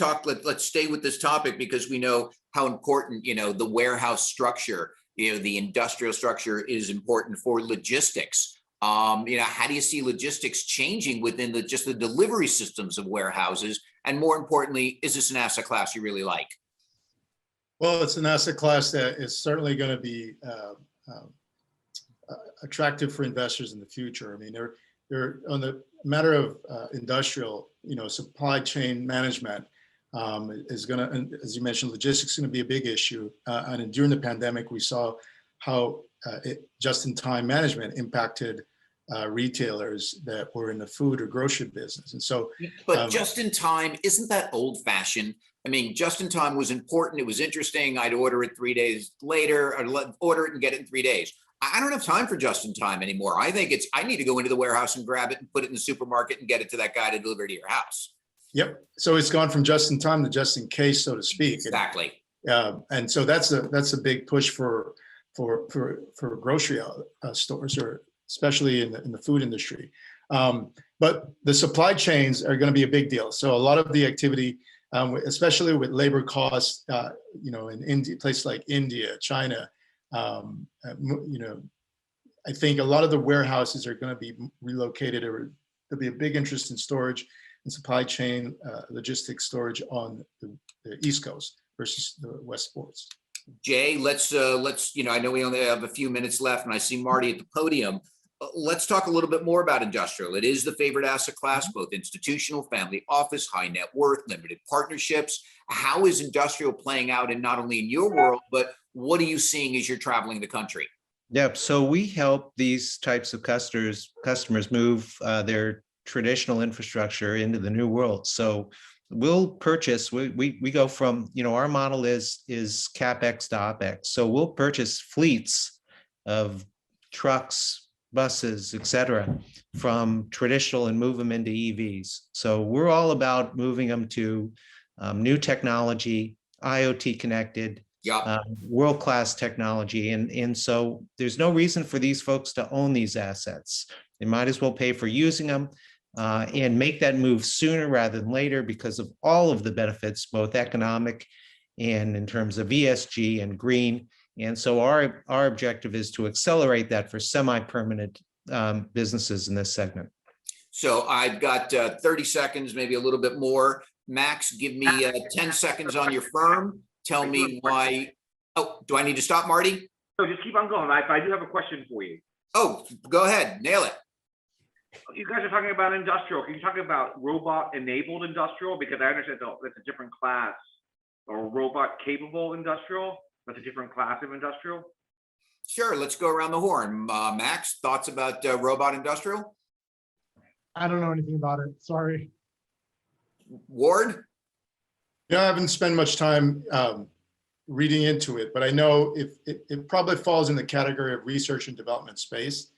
stay with this topic because we know how important, the warehouse structure, the industrial structure is important for logistics. How do you see logistics changing within the delivery systems of warehouses? And more importantly, is this an asset class you really like? Well, it's an asset class that is certainly going to be attractive for investors in the future. I mean, they're on the matter of industrial, supply chain management is going to, as you mentioned, logistics is going to be a big issue. And during the pandemic, we saw how just-in-time management impacted retailers that were in the food or grocery business. And so, But just in time, isn't that old fashioned? I mean, just in time was important. It was interesting. I'd order it 3 days later, or order it and get it in 3 days. I don't have time for just in time anymore. I think I need to go into the warehouse and grab it and put it in the supermarket and get it to that guy to deliver to your house. yep. So it's gone from just in time to just in case, so to speak. Exactly. And so that's a big push for grocery stores, or especially in the food industry. But the supply chains are going to be a big deal. So a lot of the activity, especially with labor costs, in India, places like India, China, I think a lot of the warehouses are going to be relocated, or there'll be a big interest in storage and supply chain logistics storage on the East Coast versus the West Ports. Jay, let's, I know we only have a few minutes left and I see Marty at the podium. Let's talk a little bit more about industrial. It is the favorite asset class, both institutional, family office, high net worth, limited partnerships. How is industrial playing out in not only in your world, but what are you seeing as you're traveling the country? Yep. So we help these types of customers move their traditional infrastructure into the new world. So we'll purchase, we go from, our model is CapEx to OpEx. So we'll purchase fleets of trucks, buses, et cetera, from traditional and move them into EVs. So we're all about moving them to new technology, IoT connected, world-class technology. And so there's no reason for these folks to own these assets. They might as well pay for using them and make that move sooner rather than later because of all of the benefits, both economic and in terms of ESG and green. And so our objective is to accelerate that for semi-permanent businesses in this segment. So I've got 30 seconds, maybe a little bit more. Max, give me 10 seconds on your firm. Tell me why. Oh, do I need to stop, Marty? So just keep on going. I do have a question for you. Oh, go ahead. Nail it. You guys are talking about industrial. Can you talk about robot-enabled industrial? Because I understand that's a different class. Or robot-capable industrial? That's a different class of industrial? Sure. Let's go around the horn. Max, thoughts about robot industrial? I don't know anything about it. Sorry. Ward? I haven't spent much time reading into it, but I know it probably falls in the category of research and development space,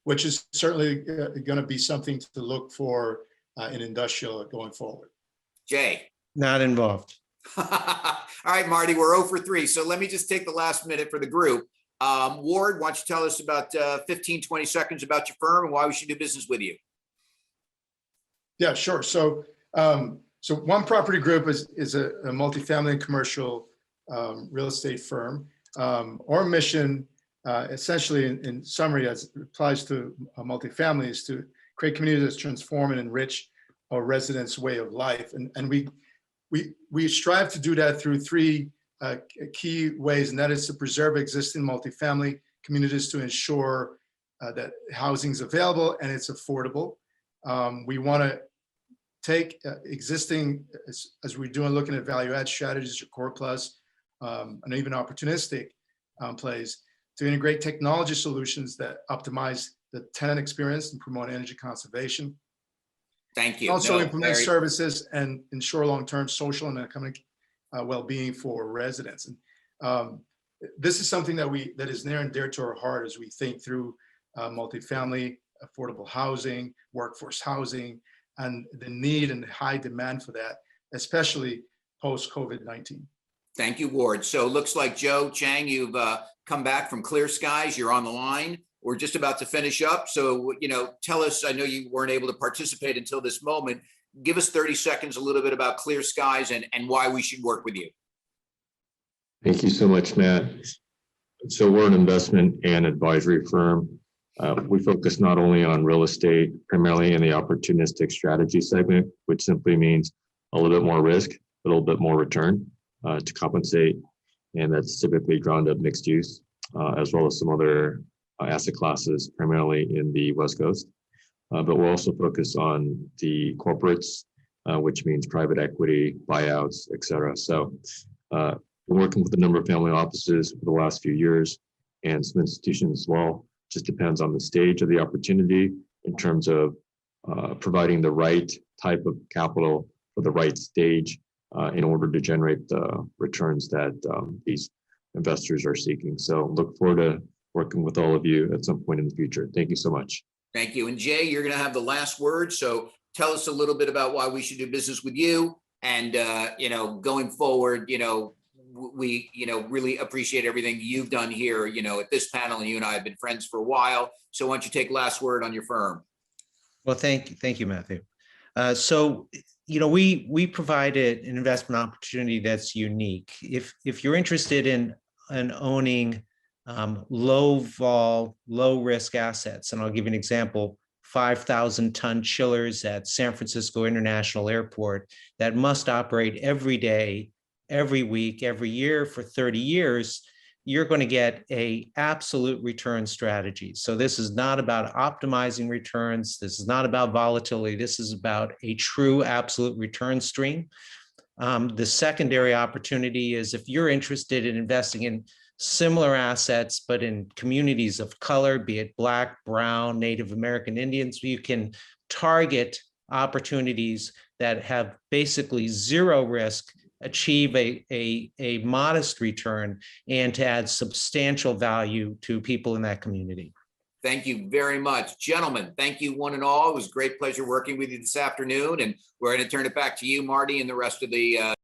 which is certainly going to be something to look for in industrial going forward. Jay? Not involved. All right, Marty, we're 0 for 3. So let me just take the last minute for the group. Ward, why don't you tell us about 15, 20 seconds about your firm and why we should do business with you? Yeah, sure. So One Property Group is a multifamily and commercial real estate firm. Our mission, essentially in summary, as it applies to multifamily, is to create communities that transform and enrich our residents' way of life. And we strive to do that through 3 key ways, and that is to preserve existing multifamily communities to ensure that housing is available and it's affordable. We want to take existing, as we're doing, looking at value add strategies or core plus, and even opportunistic plays, to integrate technology solutions that optimize the tenant experience and promote energy conservation. Thank you. Also implement services and ensure long-term social and economic well-being for residents. And this is something that is near and dear to our heart as we think through multifamily, affordable housing, workforce housing, and the need and high demand for that, especially post-COVID-19. Thank you, Ward. So it looks like Joe, Chang, you've come back from clear skies. You're on the line. We're just about to finish up. So, tell us, I know you weren't able to participate until this moment. Give us 30 seconds, a little bit about clear skies and why we should work with you. Thank you so much, Matt. So we're an investment and advisory firm. We focus not only on real estate, primarily in the opportunistic strategy segment, which simply means a little bit more risk, a little bit more return to compensate. And that's typically ground up mixed use, as well as some other asset classes, primarily in the West Coast. But we're also focused on the corporates, which means private equity, buyouts, et cetera. So we're working with a number of family offices for the last few years and some institutions as well Just depends on the stage of the opportunity in terms of providing the right type of capital for the right stage in order to generate the returns that these investors are seeking. So look forward to working with all of you at some point in the future. Thank you so much. Thank you. And Jay, you're going to have the last word. So tell us a little bit about why we should do business with you. And, going forward, we, really appreciate everything you've done here, at this panel. And you and I have been friends for a while. So why don't you take last word on your firm? Well, thank you, Matthew. We provided an investment opportunity that's unique. If you're interested in owning low vol, low risk assets, and I'll give you an example, 5,000 ton chillers at San Francisco International Airport that must operate every day, every week, every year for 30 years, you're going to get a absolute return strategy. So this is not about optimizing returns. This is not about volatility. This is about a true absolute return stream. The secondary opportunity is if you're interested in investing in similar assets, but in communities of color, be it Black, Brown, Native American Indians, you can target opportunities that have basically zero risk, achieve a modest return, and to add substantial value to people in that community. Thank you very much. Gentlemen, thank you one and all. It was a great pleasure working with you this afternoon. And we're going to turn it back to you, Marty, and the rest of the